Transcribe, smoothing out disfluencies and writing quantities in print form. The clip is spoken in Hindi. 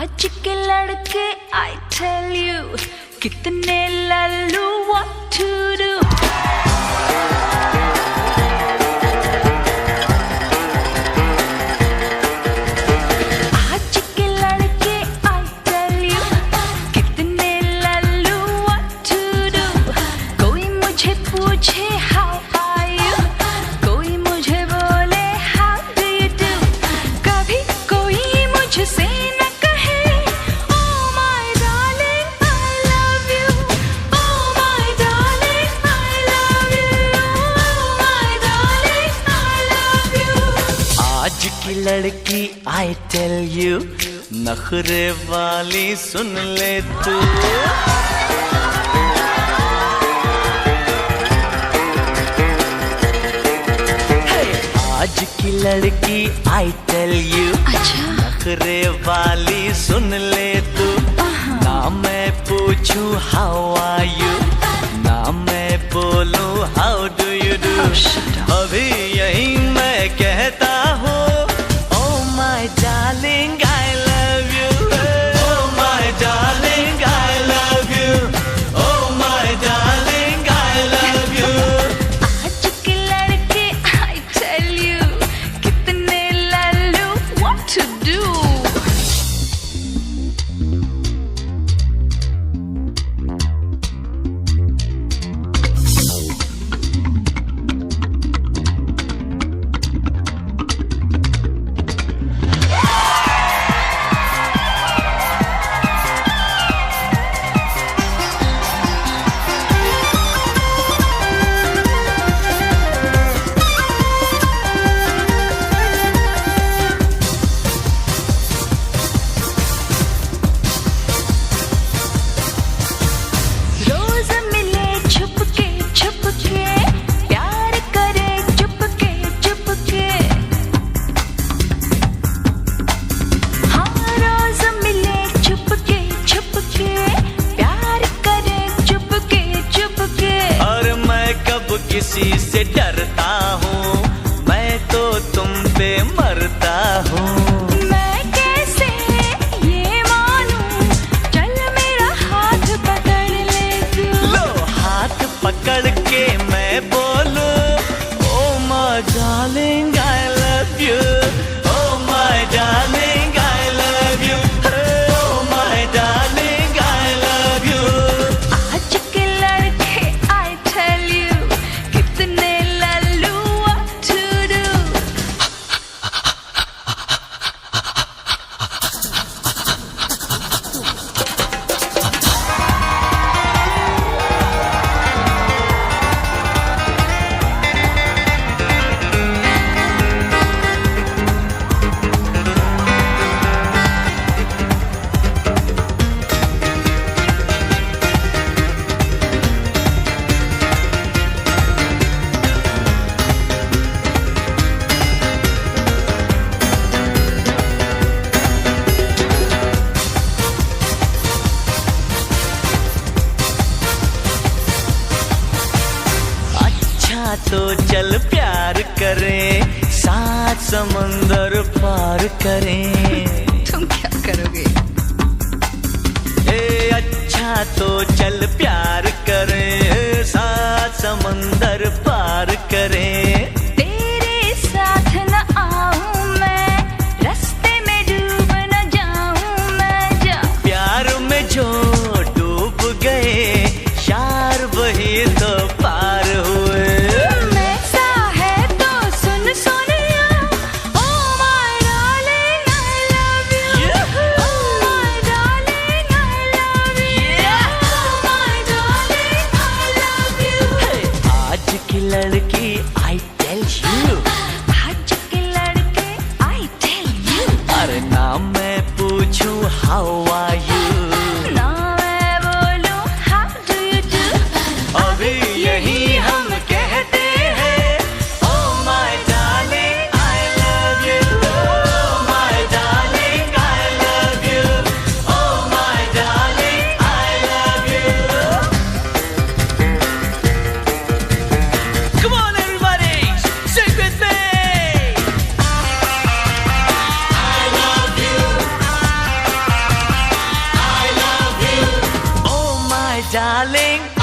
आज के लड़के I tell you कितने लल्लू what to do। आज के लड़के I tell you कितने लल्लू what to do। कोई मुझे पूछे how are you, कोई मुझे बोले how do you do। कभी कोई मुझसे आज की लड़की I tell you नखरे वाली सुन ले तू। आज की लड़की I tell you नखरे वाली सुन ले तू। ना मैं पूछूं how are you, ना मैं बोलूं how do you do। अभी यही मैं कहता हूँ oh my darling I love you, oh my darling I love you, oh my darling I love you। आज के लड़के I tell you कितने लल्लू what to do। किसी से डरता हूँ मैं तो तुम पे मरता हूँ। मैं कैसे ये मानूं, चल मेरा हाथ पकड़ ले तू। लो हाथ पकड़ के मैं बोलूं oh my darling I love you, oh my darling I love you, oh my darling I love you। आज के लड़के I tell you कितने लल्लू what to do। तो चल प्यार करें साथ समंदर पार करें। तुम क्या करोगे? अच्छा तो चल प्यार करें साथ समंदर पार करें। तेरे साथ न आऊं मैं, रास्ते में डूब न जाऊं मैं जा। प्यार में जो डूब गए शार वही तो पार हुए। लड़की I tell you आज के लड़के I tell you अरे ना मैं पूछूं how are you, ना मैं बोलूं how do you do। अभी यही हम कहते हैं oh my darling I love you, oh my darling I love you, oh my darling I love you। Come on everybody, sing with me। I love you, darling